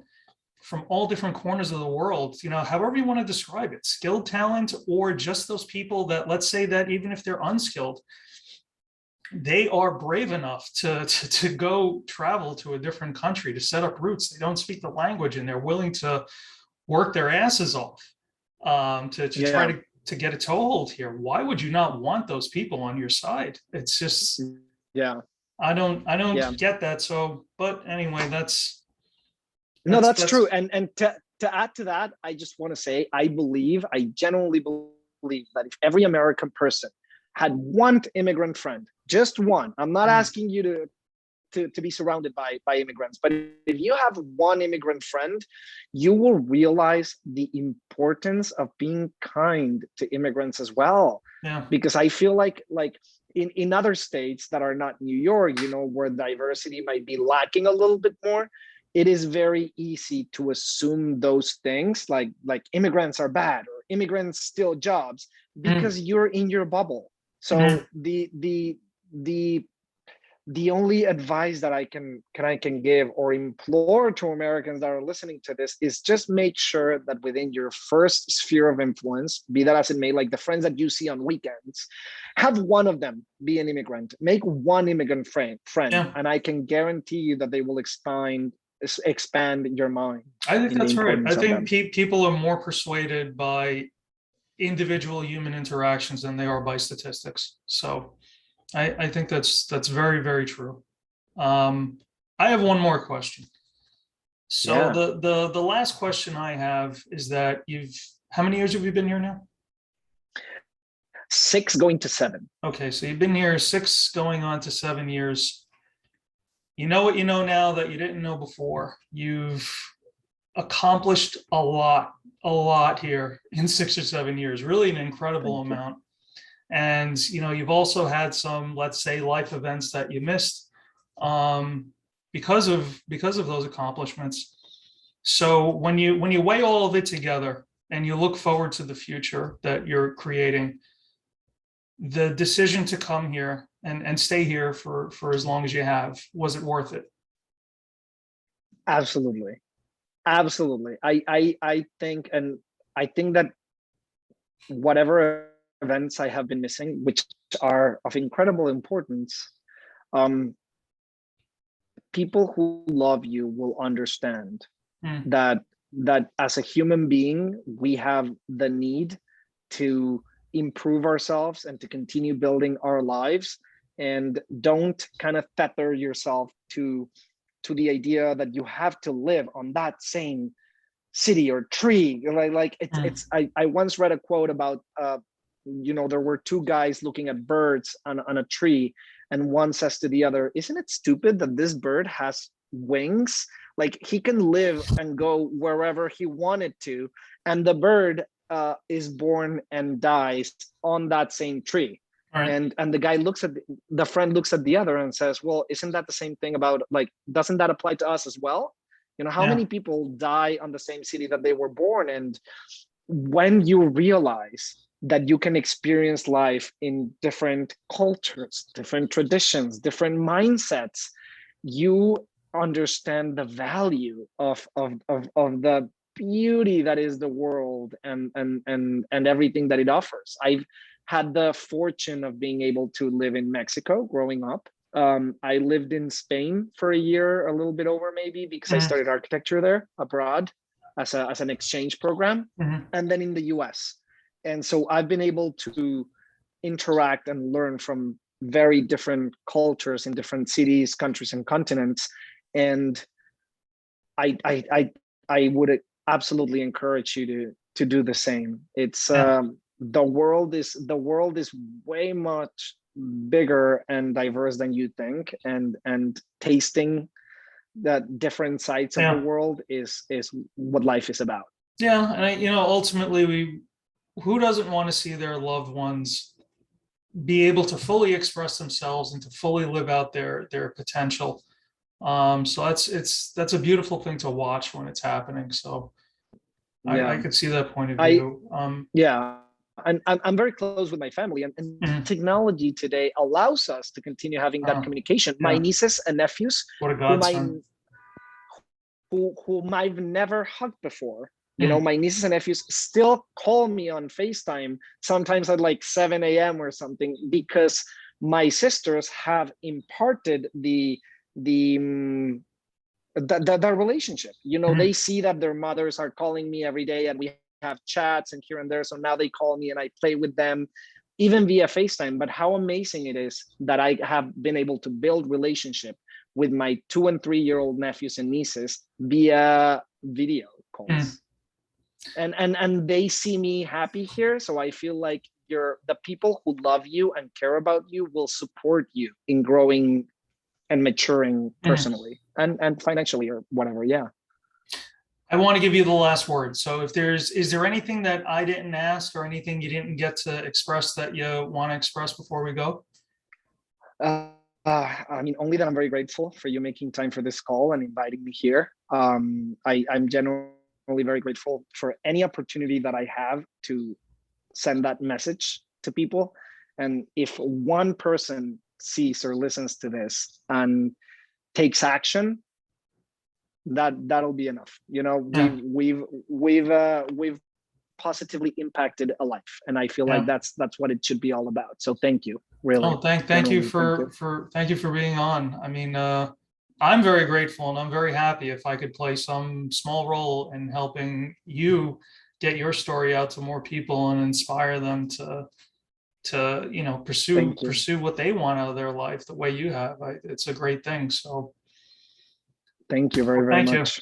from all different corners of the world, however you want to describe it, skilled talent, or just those people that, let's say that even if they're unskilled, they are brave enough to go travel to a different country, to set up roots. They don't speak the language and they're willing to work their asses off try to get a toehold here. Why would you not want those people on your side? It's just, I don't get that. So, but anyway, that's true. And to add to that, I just want to say, I genuinely believe that if every American person had one immigrant friend, just one, I'm not asking you to be surrounded by immigrants, but if you have one immigrant friend, you will realize the importance of being kind to immigrants as well. Yeah. Because I feel like in other states that are not New York, where diversity might be lacking a little bit more, it is very easy to assume those things like immigrants are bad or immigrants steal jobs because you're in your bubble. So the only advice that I can give or implore to Americans that are listening to this is just make sure that within your first sphere of influence, be that as it may, like the friends that you see on weekends, have one of them be an immigrant. Make one immigrant friend, and I can guarantee you that they will expand your mind. I think that's right. I think people are more persuaded by individual human interactions than they are by statistics. So I think that's very, very true. I have one more question. So the last question I have is that how many years have you been here now? 6 going to 7. Okay, so you've been here 6 going on to 7 years. You know what you know now that you didn't know before. You've accomplished a lot here in 6 or 7 years, really an incredible amount. And, you've also had some, let's say, life events that you missed because of those accomplishments. So when you weigh all of it together and you look forward to the future that you're creating, the decision to come here and stay here for as long as you have, was it worth it? Absolutely. I think that whatever events I have been missing, which are of incredible importance, people who love you will understand that as a human being, we have the need to improve ourselves and to continue building our lives, and don't kind of tether yourself to the idea that you have to live on that same city or tree. I once read a quote about there were 2 guys looking at birds on a tree, and one says to the other, "Isn't it stupid that this bird has wings? Like, he can live and go wherever he wanted to, and the bird is born and dies on that same tree." Right. And the guy the friend looks at the other and says, "Well, isn't that the same thing about, like, doesn't that apply to us as well? How many people die on the same city that they were born?" And when you realize that you can experience life in different cultures, different traditions, different mindsets, you understand the value of the beauty that is the world and everything that it offers. I've had the fortune of being able to live in Mexico growing up. I lived in Spain for a year, a little bit over maybe, because I studied architecture there abroad as an exchange program, and then in the US. And so I've been able to interact and learn from very different cultures in different cities, countries, and continents. And I would absolutely encourage you to do the same. It's the world is way much bigger and diverse than you think, and tasting that different sides of the world is what life is about. Yeah, and ultimately, who doesn't want to see their loved ones be able to fully express themselves and to fully live out their potential? So that's a beautiful thing to watch when it's happening. So I could see that point of view. And I'm very close with my family, and technology today allows us to continue having that communication. My nieces and nephews, whom I've never hugged before, my nieces and nephews still call me on FaceTime sometimes at like 7 a.m. or something, because my sisters have imparted the relationship. They see that their mothers are calling me every day, and we have chats and here and there. So now they call me and I play with them, even via FaceTime. But how amazing it is that I have been able to build relationship with my 2 and 3-year-old nephews and nieces via video calls. And they see me happy here. So I feel like the people who love you and care about you will support you in growing and maturing personally and financially or whatever. Yeah. I want to give you the last word. So is there anything that I didn't ask or anything you didn't get to express that you want to express before we go? I mean, only that I'm very grateful for you making time for this call and inviting me here. I'm generally very grateful for any opportunity that I have to send that message to people. And if one person sees or listens to this and takes action, that'll be enough. You know, Yeah. we've positively impacted a life, and I feel like Yeah. that's what it should be all about. So thank you, really. Oh, thank you Genuinely, thank you. thank you for being on. I mean, I'm very grateful and I'm very happy if I could play some small role in helping you get your story out to more people and inspire them to Thank you. pursue what they want out of their life the way you have. It's a great thing. So Thank you very, well, very thank you. much.